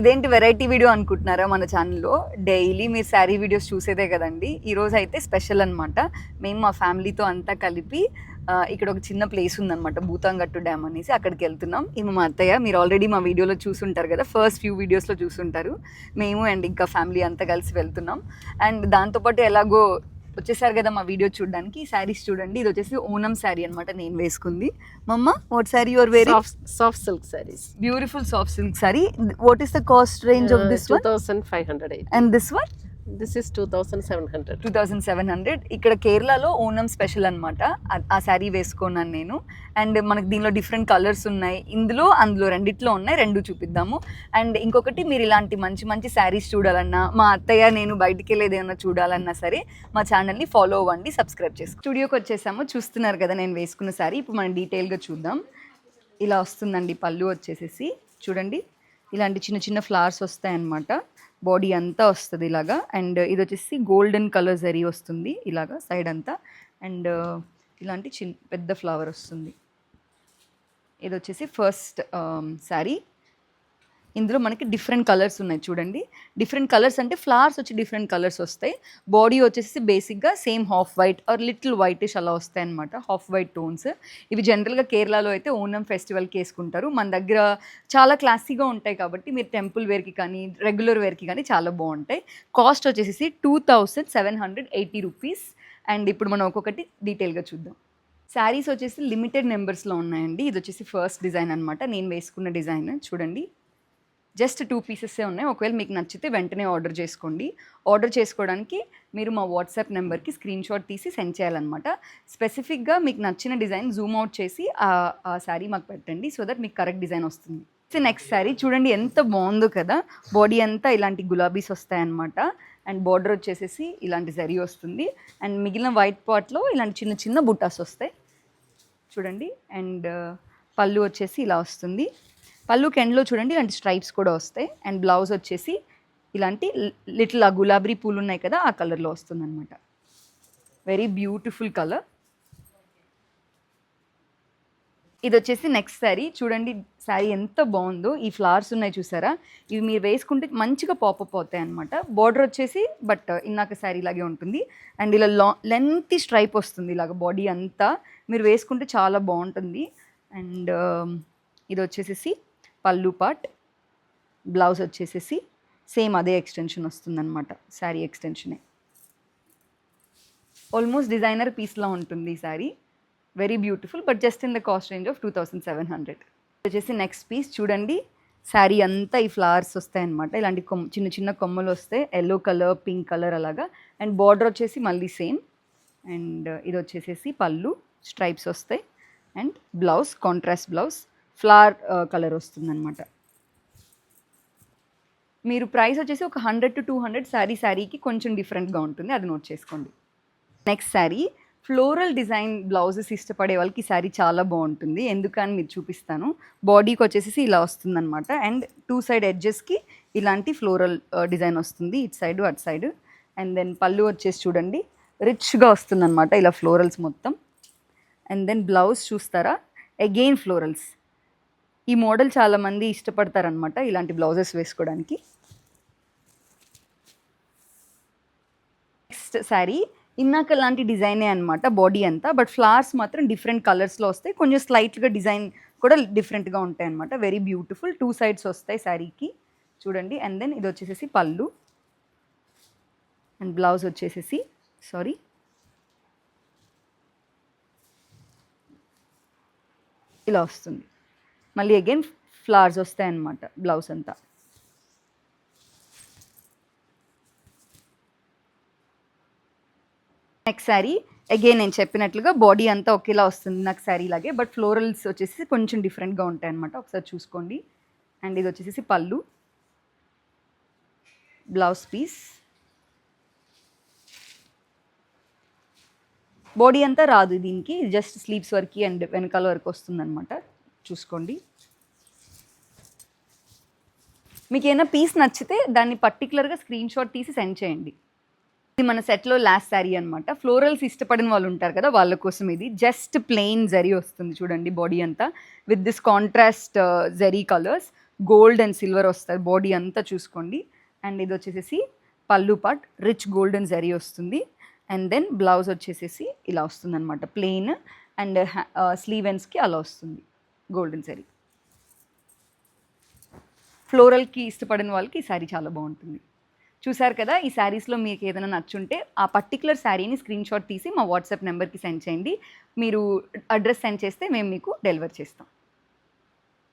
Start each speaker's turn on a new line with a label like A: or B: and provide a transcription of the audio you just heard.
A: ఇదేంటి variety video అనుకుంటున్నారా? మన ఛానల్లో డైలీ మీరు శారీ వీడియోస్ చూసేదే కదండి. ఈరోజు అయితే స్పెషల్ అనమాట. మేము మా ఫ్యామిలీతో అంతా కలిపి ఇక్కడ ఒక చిన్న ప్లేస్ ఉందన్నమాట, భూతంగట్టు డ్యామ్ అనేసి. అక్కడికి వెళ్తున్నాం. ఈమె మా అత్తయ్య, మీరు ఆల్రెడీ మా వీడియోలో చూసుంటారు కదా, ఫస్ట్ ఫ్యూ వీడియోస్లో చూసుంటారు. మేము అండ్ ఇంకా ఫ్యామిలీ అంతా కలిసి వెళ్తున్నాం. అండ్ దాంతోపాటు ఎలాగో వచ్చేసారు కదా మా వీడియో చూడడానికి. ఈ శారీస్ చూడండి, ఇది వచ్చేసి ఓనం శారీ అనమాట, నేను వేసుకుంది. మమ్మ, what sari your wearing?
B: soft silk sarees.
A: Beautiful soft silk saree. What is the cost range of this one?
B: 2580.
A: And this one?
B: This is 2700.
A: 2700. ఇక్కడ కేరళలో ఓనం స్పెషల్ అనమాట. ఆ శారీ వేసుకున్నాను నేను. అండ్ మనకి దీనిలో డిఫరెంట్ కలర్స్ ఉన్నాయి. అందులో రెండిట్లో ఉన్నాయి, రెండు చూపిద్దాము. అండ్ ఇంకొకటి, మీరు ఇలాంటి మంచి మంచి శారీస్ చూడాలన్నా, మా అత్తయ్య నేను బయటికి వెళ్ళేది ఏమన్నా చూడాలన్నా సరే మా ఛానల్ని ఫాలో అవ్వండి, సబ్స్క్రైబ్ చేసుకోండి. స్టూడియోకి వచ్చేసాము, చూస్తున్నారు కదా నేను వేసుకున్న శారీ. ఇప్పుడు మనం డీటెయిల్గా చూద్దాం. ఇలా వస్తుందండి పళ్ళు వచ్చేసేసి. చూడండి, ఇలాంటి చిన్న చిన్న ఫ్లవర్స్ వస్తాయన్నమాట. బాడీ అంతా వస్తుంది ఇలాగా. అండ్ ఇది వచ్చేసి గోల్డెన్ కలర్ జరీ వస్తుంది ఇలాగా సైడ్ అంతా. అండ్ ఇలాంటి పెద్ద ఫ్లవర్ వస్తుంది. ఇది వచ్చేసి ఫస్ట్ శారీ. ఇందులో మనకి డిఫరెంట్ కలర్స్ ఉన్నాయి చూడండి. డిఫరెంట్ కలర్స్ అంటే ఫ్లవర్స్ వచ్చి డిఫరెంట్ కలర్స్ వస్తాయి. బాడీ వచ్చేసి బేసిక్గా same half white or little whitish అలా వస్తాయి అనమాట, హాఫ్ వైట్ టోన్స్. ఇవి జనరల్గా కేరళలో అయితే ఓనం ఫెస్టివల్కి వేసుకుంటారు. మన దగ్గర చాలా క్లాసీగా ఉంటాయి కాబట్టి మీరు టెంపుల్ వేర్కి కానీ రెగ్యులర్ వేర్కి కానీ చాలా బాగుంటాయి. కాస్ట్ వచ్చేసి 2780 రూపీస్. అండ్ ఇప్పుడు మనం ఒక్కొక్కటి డీటెయిల్గా చూద్దాం. శారీస్ వచ్చేసి లిమిటెడ్ నెంబర్స్లో ఉన్నాయండి. ఇది వచ్చేసి ఫస్ట్ డిజైన్ అనమాట, నేను వేసుకున్న డిజైన్. చూడండి, జస్ట్ 2 పీసెస్సే ఉన్నాయి. ఒకవేళ మీకు నచ్చితే వెంటనే ఆర్డర్ చేసుకోండి. ఆర్డర్ చేసుకోవడానికి మీరు మా వాట్సాప్ నెంబర్కి స్క్రీన్ షాట్ తీసి సెండ్ చేయాలన్నమాట. స్పెసిఫిక్గా మీకు నచ్చిన డిజైన్ జూమ్ అవుట్ చేసి ఆ శారీ మాకు పెట్టండి, సో దట్ మీకు కరెక్ట్ డిజైన్ వస్తుంది. నెక్స్ట్ శారీ చూడండి, ఎంత బాగుందో కదా. బాడీ అంతా ఇలాంటి గులాబీస్ వస్తాయన్నమాట. అండ్ బార్డర్ వచ్చేసేసి ఇలాంటి జరీ వస్తుంది. అండ్ మిగిలిన వైట్ పార్ట్లో ఇలాంటి చిన్న చిన్న బుట్టాస్ వస్తాయి చూడండి. అండ్ పళ్ళు వచ్చేసి ఇలా వస్తుంది. పళ్ళుకి ఎండ్లో చూడండి ఇలాంటి స్ట్రైప్స్ కూడా వస్తాయి. అండ్ బ్లౌజ్ వచ్చేసి ఇలాంటి లిటిల్ ఆ గులాబీ పూలు ఉన్నాయి కదా, ఆ కలర్లో వస్తుంది అనమాట. Very beautiful colour. ఇది వచ్చేసి నెక్స్ట్ శారీ. చూడండి శారీ ఎంత బాగుందో. ఈ ఫ్లవర్స్ ఉన్నాయి చూసారా, ఇవి మీరు వేసుకుంటే మంచిగా పాపప్ అవుతాయి అనమాట. బార్డర్ వచ్చేసి బట్ ఇందాక శారీ లాగే ఉంటుంది. అండ్ ఇలా లెంతీ స్ట్రైప్ వస్తుంది ఇలాగ బాడీ అంతా. మీరు వేసుకుంటే చాలా బాగుంటుంది. అండ్ ఇది వచ్చేసేసి పళ్ళు పార్ట్. బ్లౌజ్ వచ్చేసేసి సేమ్ అదే ఎక్స్టెన్షన్ వస్తుందన్నమాట, శారీ ఎక్స్టెన్షనే. ఆల్మోస్ట్ డిజైనర్ పీస్లా ఉంటుంది ఈ sari. Very beautiful, but just in the cost range of 2700. వచ్చేసి నెక్స్ట్ పీస్ చూడండి. శారీ అంతా ఈ ఫ్లవర్స్ వస్తాయన్నమాట. ఇలాంటి చిన్న చిన్న కొమ్మలు వస్తాయి, ఎల్లో కలర్, పింక్ కలర్ అలాగా. అండ్ బార్డర్ వచ్చేసి మళ్ళీ సేమ్. అండ్ ఇది వచ్చేసేసి పళ్ళు, స్ట్రైప్స్ వస్తాయి. And blouse contrast blouse, flower colour వస్తుందన్నమాట. మీరు ప్రైస్ వచ్చేసి ఒక 100 to 200 శారీకి కొంచెం డిఫరెంట్గా ఉంటుంది, అది నోట్ చేసుకోండి. Next sari floral design blouses ఇష్టపడే వాళ్ళకి ఈ శారీ చాలా బాగుంటుంది. ఎందుకని మీరు చూపిస్తాను. బాడీకి వచ్చేసి ఇలా వస్తుందన్నమాట. అండ్ 2 సైడ్ ఎడ్జెస్కి ఇలాంటి ఫ్లోరల్ డిజైన్ వస్తుంది, ఇటు సైడ్ అటు సైడ్. అండ్ దెన్ పళ్ళు వచ్చేసి చూడండి రిచ్గా వస్తుందన్నమాట, ఇలా ఫ్లోరల్స్ మొత్తం. అండ్ దెన్ బ్లౌజ్ చూస్తారా, అగైన్ ఫ్లోరల్స్. ఈ మోడల్ చాలామంది ఇష్టపడతారనమాట ఇలాంటి బ్లౌజెస్ వేసుకోవడానికి. నెక్స్ట్ శారీ ఇన్నాక లాంటి డిజైనే అనమాట, బాడీ అంతా. బట్ ఫ్లవర్స్ మాత్రం డిఫరెంట్ కలర్స్లో వస్తాయి, కొంచెం స్లైట్గా డిజైన్ కూడా డిఫరెంట్గా ఉంటాయి అనమాట. Very beautiful. 2 సైడ్స్ వస్తాయి శారీకి చూడండి. అండ్ దెన్ ఇది వచ్చేసేసి పళ్ళు. అండ్ బ్లౌజ్ వచ్చేసేసి ఇలా వస్తుంది. మళ్ళీ అగైన్ ఫ్లవర్స్ వస్తాయన్నమాట బ్లౌజ్ అంతా. నెక్స్ట్ శారీ అగైన్ నేను చెప్పినట్లుగా బాడీ అంతా ఒకేలా వస్తుంది నాకు శారీ లాగే, బట్ ఫ్లోరల్స్ వచ్చేసి కొంచెం డిఫరెంట్గా ఉంటాయి అనమాట, ఒకసారి చూసుకోండి. అండ్ ఇది వచ్చేసి పళ్ళు, బ్లౌజ్ పీస్. బాడీ అంతా రాదు దీనికి, జస్ట్ స్లీవ్స్ వరకు అండ్ వెనకాల వరకు వస్తుందన్నమాట, చూసుకోండి. మీకు ఏమైనా పీస్ నచ్చితే దాన్ని పర్టికులర్గా స్క్రీన్ షాట్ తీసి సెండ్ చేయండి. ఇది మన సెట్లో లాస్ట్ శారీ అనమాట. ఫ్లోరల్స్ ఇష్టపడిన వాళ్ళు ఉంటారు కదా, వాళ్ళ కోసం ఇది. జస్ట్ ప్లెయిన్ జరీ వస్తుంది చూడండి బాడీ అంతా, with this contrast zari colours. Gold and silver వస్తుంది, బాడీ అంతా చూసుకోండి. అండ్ ఇది వచ్చేసేసి పళ్ళు పార్ట్ రిచ్ గోల్డెన్ జరీ వస్తుంది. అండ్ దెన్ బ్లౌజ్ వచ్చేసేసి ఇలా వస్తుంది అనమాట, ప్లెయిన్. అండ్ స్లీవ్ ఎండ్స్కి అలా వస్తుంది గోల్డెన్ జరీ. ఫ్లోరల్కి ఇష్టపడిన వాళ్ళకి ఈ శారీ చాలా బాగుంటుంది. చూసారు కదా, ఈ శారీస్లో మీకు ఏదైనా నచ్చుంటే ఆ పర్టికులర్ శారీని స్క్రీన్ షాట్ తీసి మా వాట్సాప్ నెంబర్కి సెండ్ చేయండి. మీరు అడ్రస్ సెండ్ చేస్తే మేము మీకు డెలివర్ చేస్తాం.